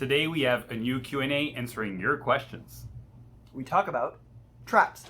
Today we have a new Q&A answering your questions. We talk about traps.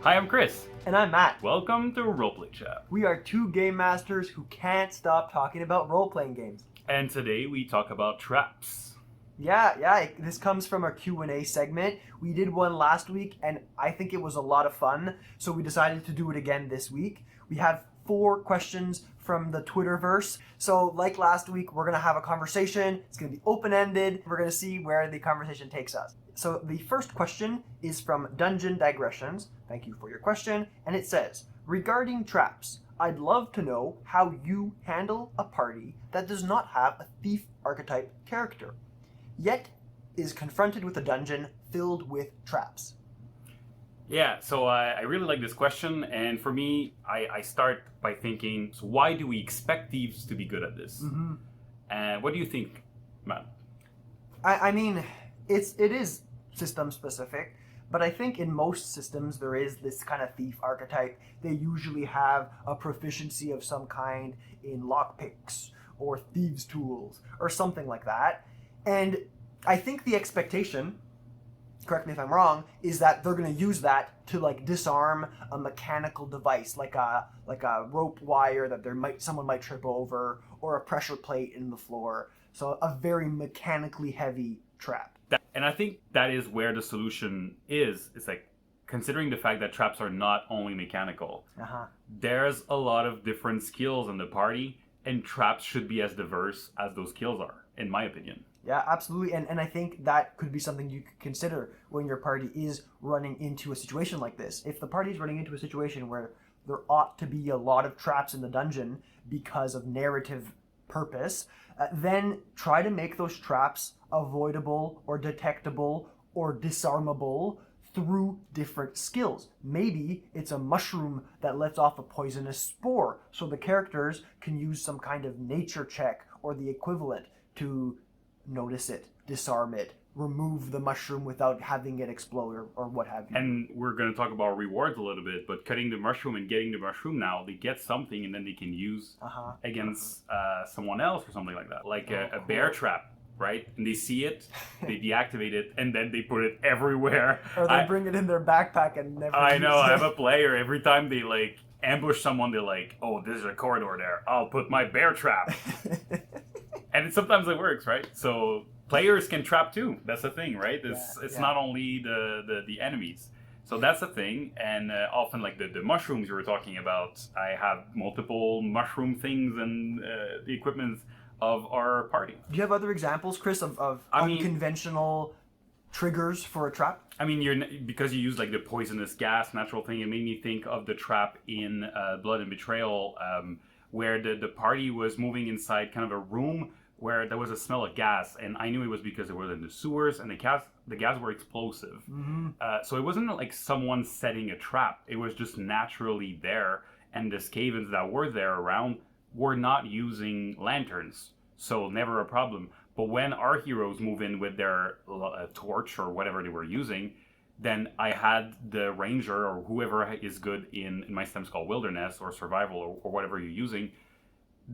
Hi, I'm Chris. And I'm Matt. Welcome to Roleplay Chat. We are two game masters who can't stop talking about role-playing games. And today we talk about traps. Yeah, this comes from our Q&A segment. We did one last week, and I think it was a lot of fun, so we decided to do it again this week. We have 4 questions from the Twitterverse. So like last week, we're going to have a conversation. It's going to be open-ended. We're going to see where the conversation takes us. So the first question is from Dungeon Digressions. Thank you for your question. And it says, regarding traps, I'd love to know how you handle a party that does not have a thief archetype character, yet is confronted with a dungeon filled with traps. Yeah, so I really like this question, and for me, I start by thinking, so why do we expect thieves to be good at this? Mm-hmm. And what do you think, Matt? I mean, it is system specific, but I think in most systems there is this kind of thief archetype. They usually have a proficiency of some kind in lockpicks or thieves' tools or something like that. And I think the expectation, correct me if I'm wrong, is that they're going to use that to like disarm a mechanical device, like a rope wire that someone might trip over, or a pressure plate in the floor. So a very mechanically heavy trap. And I think that is where the solution is. It's like considering the fact that traps are not only mechanical. There's a lot of different skills in the party, and traps should be as diverse as those skills are, in my opinion. Yeah, absolutely. And I think that could be something you could consider when your party is running into a situation like this. If the party is running into a situation where there ought to be a lot of traps in the dungeon because of narrative purpose, then try to make those traps avoidable or detectable or disarmable through different skills. Maybe it's a mushroom that lets off a poisonous spore, so the characters can use some kind of nature check or the equivalent to notice it, disarm it, remove the mushroom without having it explode or what have you. And we're going to talk about rewards a little bit, but cutting the mushroom and getting the mushroom now, they get something and then they can use against someone else or something like that. Like a bear trap, right? And they see it, they deactivate it, and then they put it everywhere. Or they bring it in their backpack and never I use know, it. I have a player, every time they like ambush someone, they're like, oh, there's a corridor there, I'll put my bear trap. And sometimes it works, right? So players can trap too. That's the thing, right? It's not only the enemies. So that's the thing. And often, like the mushrooms you were talking about, I have multiple mushroom things and the equipment of our party. Do you have other examples, Chris, of unconventional triggers for a trap? I mean, because you use like the poisonous gas natural thing, it made me think of the trap in Blood and Betrayal, where the party was moving inside kind of a room where there was a smell of gas, and I knew it was because it was in the sewers, and the gas were explosive. So it wasn't like someone setting a trap. It was just naturally there, and the Skavens that were there around were not using lanterns, so never a problem. But when our heroes move in with their torch or whatever they were using, then I had the ranger or whoever is good in my system's called wilderness or survival or whatever you're using,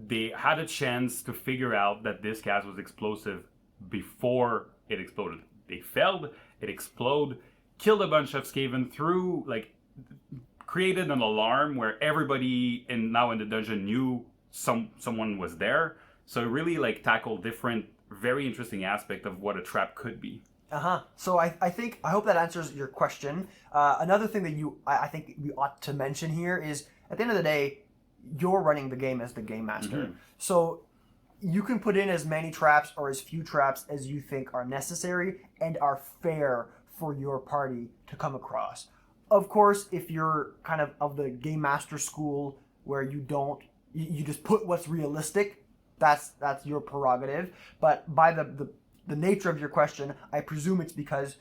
they had a chance to figure out that this gas was explosive before it exploded. They failed, it exploded, killed a bunch of Skaven through, like, created an alarm where everybody now in the dungeon knew someone was there. So it really like tackled different, very interesting aspect of what a trap could be. So I hope that answers your question. Another thing that I think we ought to mention here is, at the end of the day, you're running the game as the game master. So you can put in as many traps or as few traps as you think are necessary and are fair for your party to come across. Of course, if you're kind of the game master school where you just put what's realistic, that's your prerogative. But by the nature of your question, I presume it's because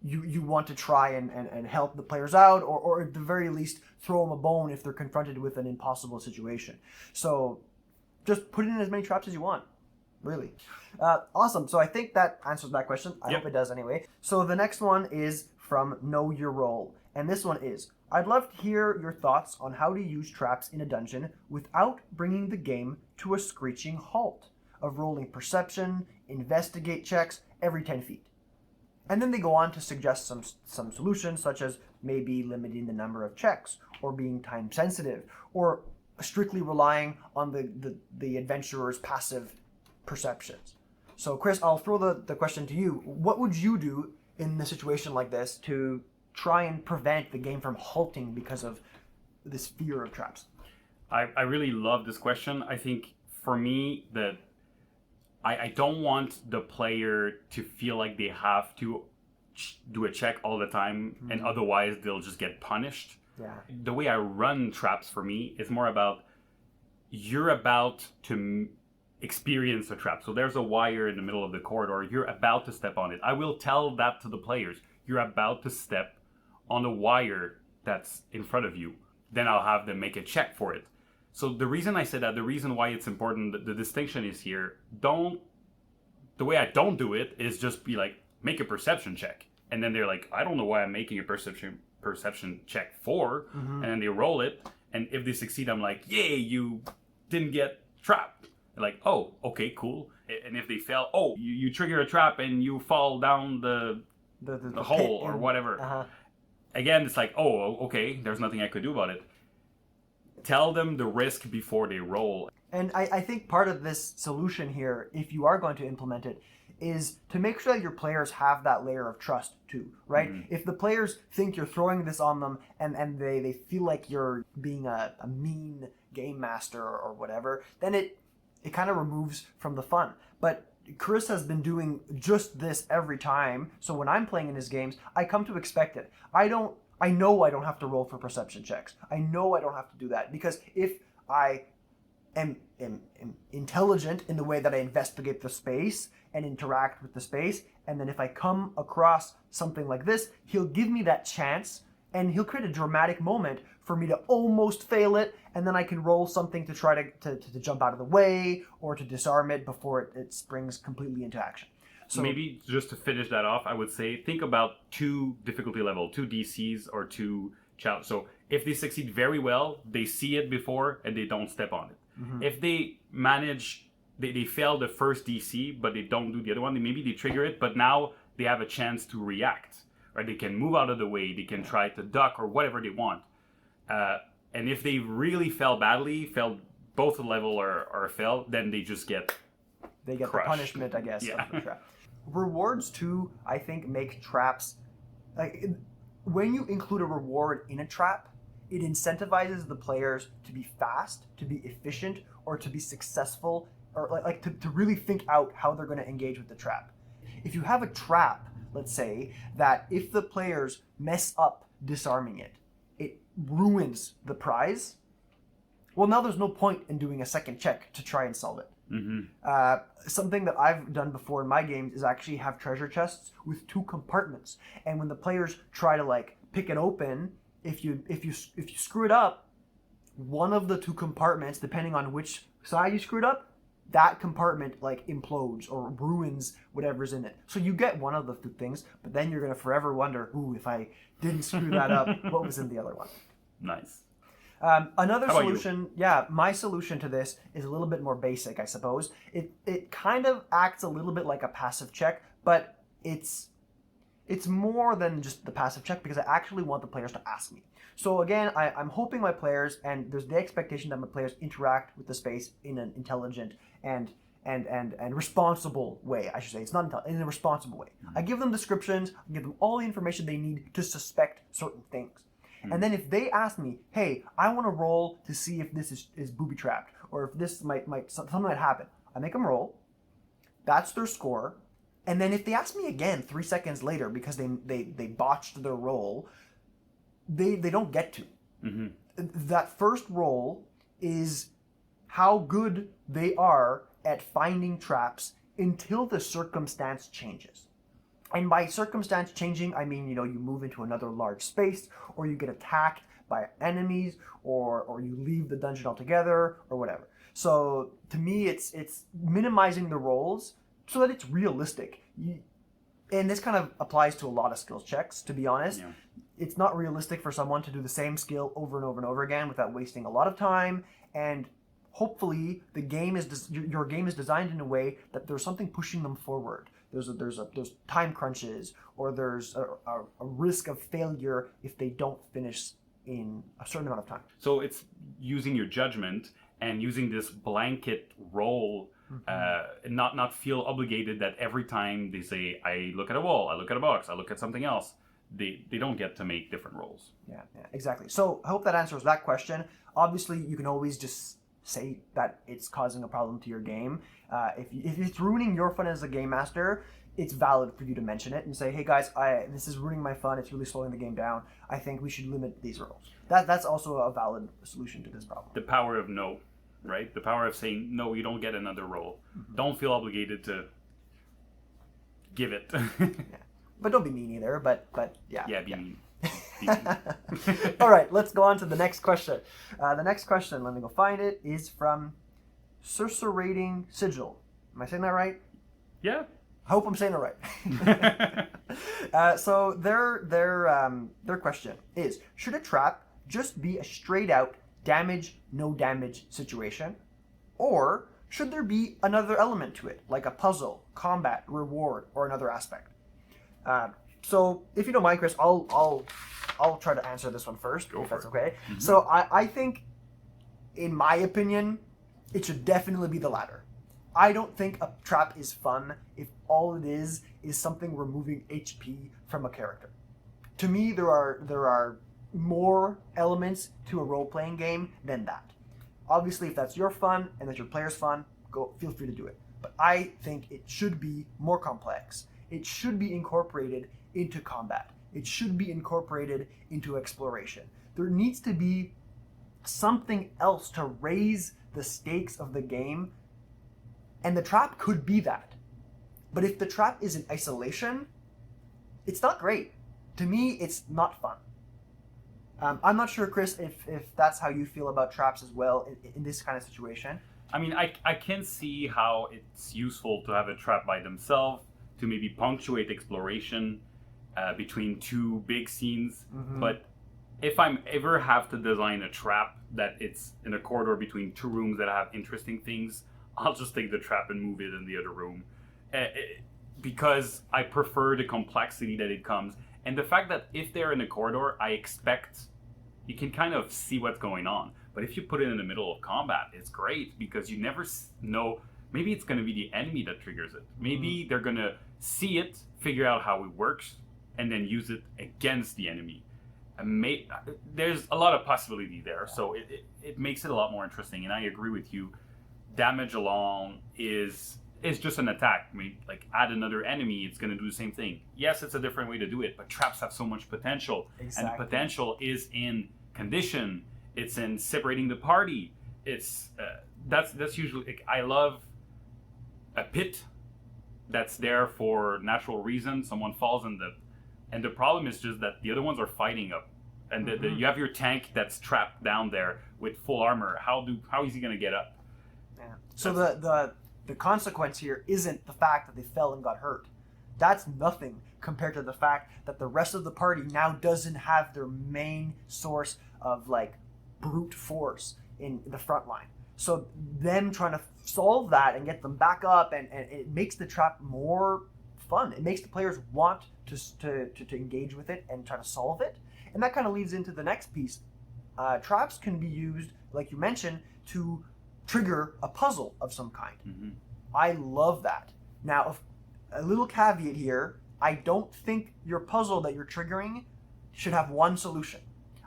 you want to try and help the players out, or at the very least throw them a bone if they're confronted with an impossible situation. So just put in as many traps as you want, really. Awesome. So I think that answers that question. I hope it does anyway. So the next one is from Know Your Role. And this one is, I'd love to hear your thoughts on how to use traps in a dungeon without bringing the game to a screeching halt of rolling perception, investigate checks every 10 feet. And then they go on to suggest some solutions, such as maybe limiting the number of checks, or being time sensitive, or strictly relying on the adventurer's passive perceptions. So Chris, I'll throw the question to you. What would you do in a situation like this to try and prevent the game from halting because of this fear of traps? I really love this question. I think for me that I don't want the player to feel like they have to do a check all the time, and otherwise they'll just get punished. Yeah. The way I run traps for me is more about you're about to experience a trap. So there's a wire in the middle of the corridor. You're about to step on it. I will tell that to the players. You're about to step on the wire that's in front of you. Then I'll have them make a check for it. So the reason I said that, the reason why it's important, the distinction is here. The way I don't do it is just be like, make a perception check. And then they're like, I don't know why I'm making a perception check for. And then they roll it. And if they succeed, I'm like, yay, you didn't get trapped. They're like, oh, okay, cool. And if they fail, oh, you trigger a trap and you fall down the hole or whatever. Again, it's like, oh, okay, there's nothing I could do about it. Tell them the risk before they roll. And I think part of this solution here, if you are going to implement it, is to make sure that your players have that layer of trust too, right? If the players think you're throwing this on them and they feel like you're being a mean game master or whatever, then it kind of removes from the fun. But Chris has been doing just this every time, so when I'm playing in his games, I come to expect it. I know I don't have to roll for perception checks. I know I don't have to do that, because if I am intelligent in the way that I investigate the space and interact with the space, and then if I come across something like this, he'll give me that chance, and he'll create a dramatic moment for me to almost fail it, and then I can roll something to try to jump out of the way or to disarm it before it springs completely into action. So maybe just to finish that off, I would say think about 2 difficulty level, 2 DCs or 2 challenges. So if they succeed very well, they see it before and they don't step on it. If they manage, they fail the first DC, but they don't do the other one, maybe they trigger it, but now they have a chance to react. Right? They can move out of the way, they can try to duck or whatever they want. And if they really failed both the level or fail, then they just get crushed. The punishment, I guess, of the trap. Rewards too, I think, make traps when you include a reward in a trap, it incentivizes the players to be fast, to be efficient, or to be successful, or to really think out how they're going to engage with the trap. If you have a trap, let's say, that if the players mess up disarming it, it ruins the prize, well, now there's no point in doing a second check to try and solve it. Something that I've done before in my games is actually have treasure chests with 2 compartments, and when the players try to pick it open, if you screw it up, one of the 2 compartments, depending on which side you screwed up, that compartment implodes or ruins whatever's in it. So you get one of the 2 things, but then you're gonna forever wonder, ooh, if I didn't screw that up, what was in the other one? Nice. Another solution, my solution to this is a little bit more basic, I suppose. It kind of acts a little bit like a passive check, but it's more than just the passive check, because I actually want the players to ask me. So again, I'm hoping my players, and there's the expectation that my players interact with the space in an intelligent and responsible way, I should say. It's not in a responsible way. I give them descriptions, I give them all the information they need to suspect certain things. And then if they ask me, hey, I want to roll to see if this is booby-trapped, or if this something might happen, I make them roll. That's their score. And then if they ask me again 3 seconds later because they botched their roll, they don't get to. That first roll is how good they are at finding traps until the circumstance changes. And by circumstance changing, I mean, you move into another large space, or you get attacked by enemies, or you leave the dungeon altogether, or whatever. So to me, it's minimizing the rolls so that it's realistic. And this kind of applies to a lot of skills checks, to be honest. it's not realistic for someone to do the same skill over and over and over again without wasting a lot of time. And hopefully the game is your game is designed in a way that there's something pushing them forward. There's time crunches, or there's a risk of failure if they don't finish in a certain amount of time. So it's using your judgment and using this blanket role, not feel obligated that every time they say, I look at a wall, I look at a box, I look at something else, they don't get to make different roles. Yeah, exactly. So I hope that answers that question. Obviously, you can always just say that it's causing a problem to your game. If it's ruining your fun as a game master, it's valid for you to mention it and say, hey guys, this is ruining my fun, it's really slowing the game down, I think we should limit these roles. That's also a valid solution to this problem. The power of no, right? The power of saying, no, you don't get another role. Don't feel obligated to give it. Yeah. But don't be mean either, but yeah. Yeah, be mean. All right, let's go on to the next question. The next question, let me go find it, is from Susurrating Sigil. Am I saying that right? Yeah. I hope I'm saying it right. So their question is, should a trap just be a straight out damage, no damage situation? Or should there be another element to it, like a puzzle, combat, reward, or another aspect? So if you don't mind, Chris, I'll try to answer this one first, if that's okay. Mm-hmm. So I think, in my opinion, it should definitely be the latter. I don't think a trap is fun if all it is something removing HP from a character. To me, there are more elements to a role-playing game than that. Obviously, if that's your fun and that's your player's fun, feel free to do it. But I think it should be more complex. It should be incorporated into combat. It should be incorporated into exploration. There needs to be something else to raise the stakes of the game, and the trap could be that. But if the trap is in isolation, it's not great. To me, it's not fun. I'm not sure, Chris, if that's how you feel about traps as well in this kind of situation. I mean, I can see how it's useful to have a trap by themselves to maybe punctuate exploration between two big scenes. Mm-hmm. But if I'm ever have to design a trap that it's in a corridor between two rooms that have interesting things, I'll just take the trap and move it in the other room. Because I prefer the complexity that it comes. And the fact that if they're in a corridor, I expect you can kind of see what's going on. But if you put it in the middle of combat, it's great because you never know. Maybe it's going to be the enemy that triggers it. Maybe they're going to see it, figure out how it works, and then use it against the enemy. There's a lot of possibility there. So it makes it a lot more interesting. And I agree with you. Damage alone is just an attack. I mean, like, add another enemy, it's going to do the same thing. Yes, it's a different way to do it, but traps have so much potential. Exactly. And the potential is in condition. It's in separating the party. It's that's usually, like, I love a pit that's there for natural reasons. Someone falls in and the problem is just that the other ones are fighting up, and you have your tank that's trapped down there with full armor. How is he going to get up? Yeah. So the consequence here isn't the fact that they fell and got hurt. That's nothing compared to the fact that the rest of the party now doesn't have their main source of, like, brute force in the front line. So them trying to solve that and get them back up, and it makes the trap more fun. It makes the players want to engage with it and try to solve it. And that kind of leads into the next piece. Traps can be used, like you mentioned, to trigger a puzzle of some kind. Mm-hmm. I love that. Now, a little caveat here, I don't think your puzzle that you're triggering should have one solution.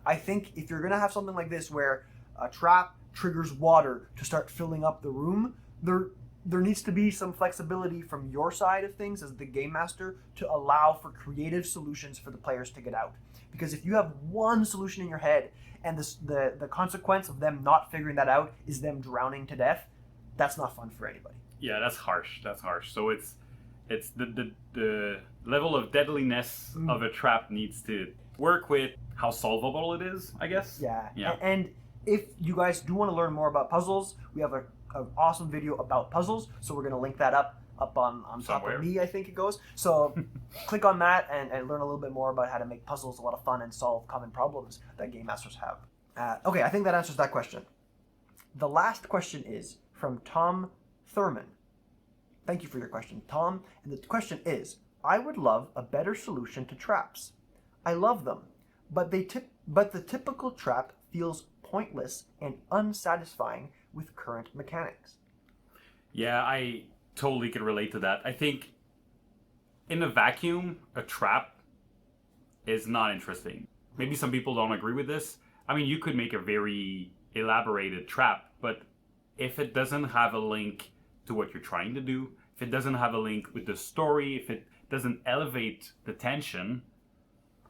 I think if you're going to have something like this where a trap triggers water to start filling up the room, there needs to be some flexibility from your side of things as the game master to allow for creative solutions for the players to get out. Because if you have one solution in your head and the consequence of them not figuring that out is them drowning to death, that's not fun for anybody. Yeah, that's harsh. So it's the level of deadliness of a trap needs to work with how solvable it is, I guess. Yeah. And if you guys do want to learn more about puzzles, we have an awesome video about puzzles, so we're going to link that up up on top Somewhere. of me, I think it goes. So click on that and learn a little bit more about how to make puzzles a lot of fun and solve common problems that game masters have. Okay, I think that answers that question. The last question is from Tom Thurman. Thank you for your question, Tom. And the question is, I would love a better solution to traps. I love them, but the typical trap feels pointless and unsatisfying with current mechanics. Yeah, I totally could relate to that. I think in a vacuum, a trap is not interesting. Maybe some people don't agree with this. I mean, you could make a very elaborated trap, but if it doesn't have a link to what you're trying to do, if it doesn't have a link with the story, if it doesn't elevate the tension,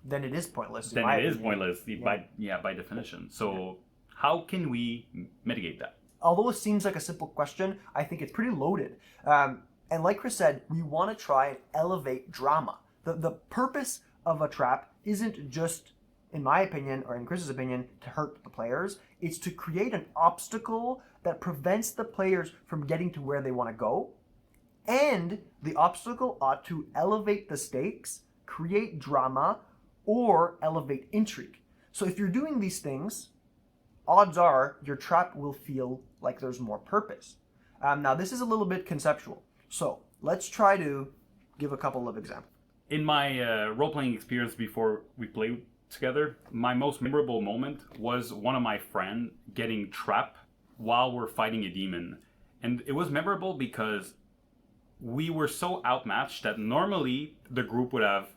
then it is pointless. Then it is pointless by definition. So how can we mitigate that? Although it seems like a simple question, I think it's pretty loaded. And like Chris said, we want to try and elevate drama. The purpose of a trap isn't just, in my opinion, or in Chris's opinion, to hurt the players. It's to create an obstacle that prevents the players from getting to where they want to go. And the obstacle ought to elevate the stakes, create drama, or elevate intrigue. So if you're doing these things, odds are your trap will feel like there's more purpose. Now, this is a little bit conceptual. So let's try to give a couple of examples. In my role-playing experience before we played together, my most memorable moment was one of my friends getting trapped while we're fighting a demon. And it was memorable because we were so outmatched that normally the group would have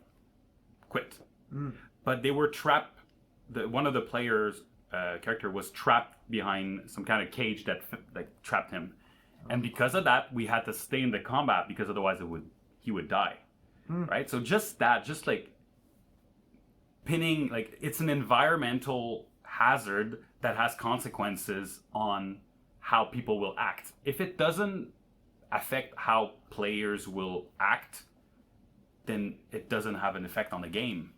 quit. But they were trapped. One of the players' character was trapped behind some kind of cage that trapped him. And because of that, we had to stay in the combat because otherwise he would die. Right? So just like pinning, like it's an environmental hazard that has consequences on how people will act. If it doesn't affect how players will act, then it doesn't have an effect on the game.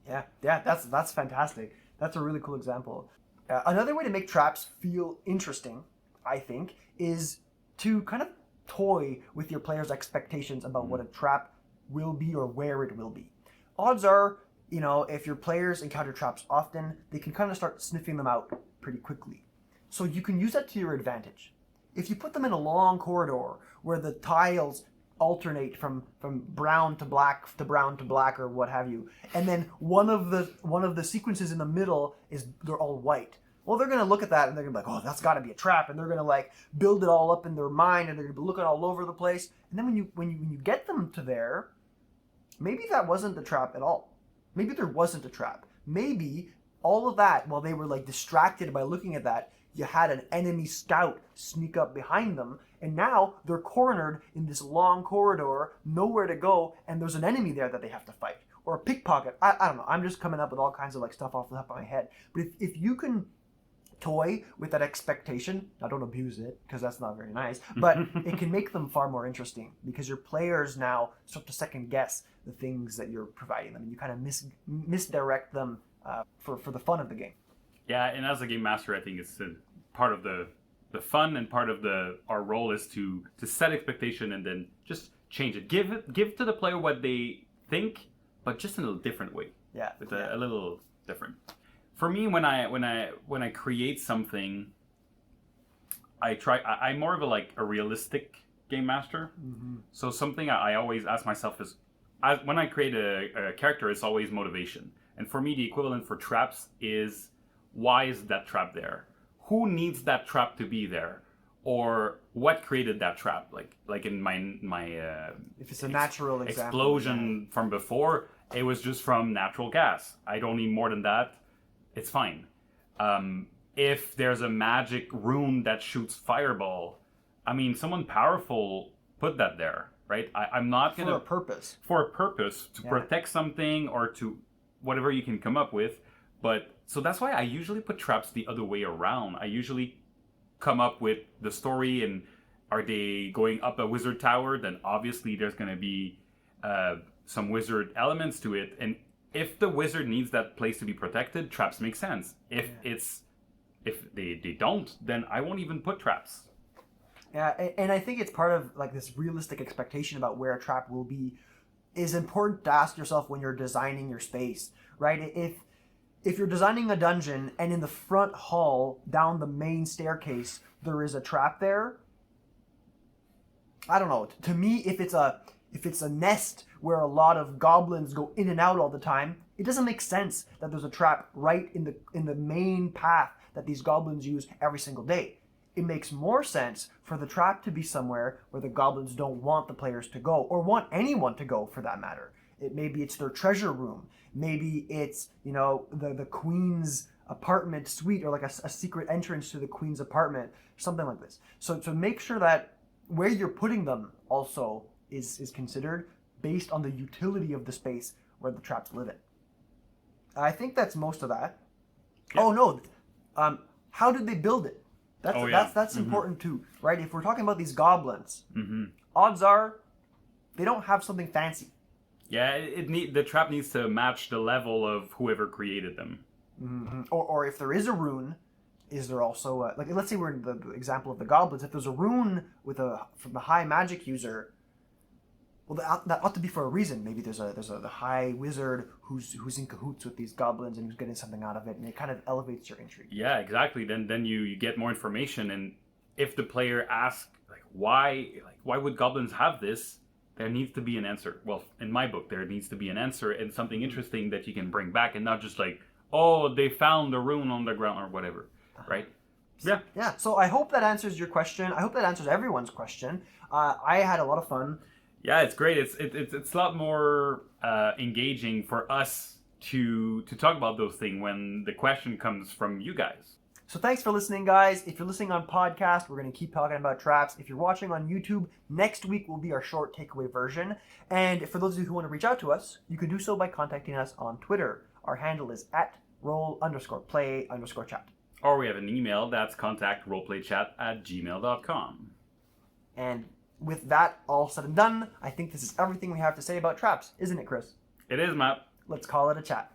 That's fantastic. That's a really cool example. Another way to make traps feel interesting, I think, is to kind of toy with your players' expectations about what a trap will be or where it will be. Odds are, if your players encounter traps often, they can kind of start sniffing them out pretty quickly. So you can use that to your advantage. If you put them in a long corridor where the tiles alternate from brown to black to brown to black or what have you, and then one of the sequences in the middle is they're all white. Well, they're going to look at that and they're going to be like, oh, that's got to be a trap, and they're going to build it all up in their mind, and they're going to be looking all over the place. And then when you get them to there, maybe that wasn't the trap at all. Maybe there wasn't a trap. Maybe all of that, while they were distracted by looking at that, you had an enemy scout sneak up behind them, and now they're cornered in this long corridor, nowhere to go, and there's an enemy there that they have to fight. Or a pickpocket. I don't know. I'm just coming up with all kinds of stuff off the top of my head. But if you can toy with that expectation, now don't abuse it, because that's not very nice, but it can make them far more interesting, because your players now start to second guess the things that you're providing them, and you kind of misdirect them for the fun of the game. Yeah, and as a game master, I think it's part of the fun, and part of our role is to set expectation and then just change it. Give to the player what they think, but just in a different way. Yeah, a little different. For me, when I create something, I'm more of a realistic game master. So something I always ask myself is, when I create a character, it's always motivation. And for me, the equivalent for traps is, why is that trap there? Who needs that trap to be there? Or what created that trap? Like in my if it's a natural explosion from before, it was just from natural gas. I don't need more than that. It's fine. If there's a magic rune that shoots fireball, I mean, someone powerful put that there, right? I'm not gonna for a purpose to protect something, or to whatever you can come up with. But so that's why I usually put traps the other way around. I usually come up with the story, and are they going up a wizard tower? Then obviously there's going to be some wizard elements to it. And if the wizard needs that place to be protected, traps make sense. If they don't, then I won't even put traps. And I think it's part of like this realistic expectation about where a trap will be is important to ask yourself when you're designing your space, right? If you're designing a dungeon and in the front hall down the main staircase there is a trap there, I don't know. To me, if it's a nest where a lot of goblins go in and out all the time, it doesn't make sense that there's a trap right in the main path that these goblins use every single day. It makes more sense for the trap to be somewhere where the goblins don't want the players to go, or want anyone to go for that matter. Maybe it's their treasure room. Maybe it's, the queen's apartment suite, or like a secret entrance to the queen's apartment, something like this. So to make sure that where you're putting them also is considered based on the utility of the space where the traps live in. I think that's most of that. Yeah. Oh no, how did they build it? That's important too, right? If we're talking about these goblins, odds are they don't have something fancy. Yeah, the trap needs to match the level of whoever created them. Or if there is a rune, is there also like, let's say we're in the example of the goblins. If there's a rune from the high magic user, well, that ought to be for a reason. Maybe there's the high wizard who's in cahoots with these goblins and who's getting something out of it, and it kind of elevates your intrigue. Yeah, exactly. Then you get more information, and if the player asks why would goblins have this, there needs to be an answer. Well, in my book, there needs to be an answer and something interesting that you can bring back, and not just they found a rune on the ground or whatever, right? Yeah. So I hope that answers your question. I hope that answers everyone's question. I had a lot of fun. Yeah, it's great. It's a lot more engaging for us to talk about those things when the question comes from you guys. So thanks for listening, guys. If you're listening on podcast, we're going to keep talking about traps. If you're watching on YouTube, next week will be our short takeaway version. And for those of you who want to reach out to us, you can do so by contacting us on Twitter. Our handle is @roll_play_chat. Or we have an email, that's contactroleplaychat@gmail.com. And with that all said and done, I think this is everything we have to say about traps, isn't it, Chris? It is, Matt. Let's call it a chat.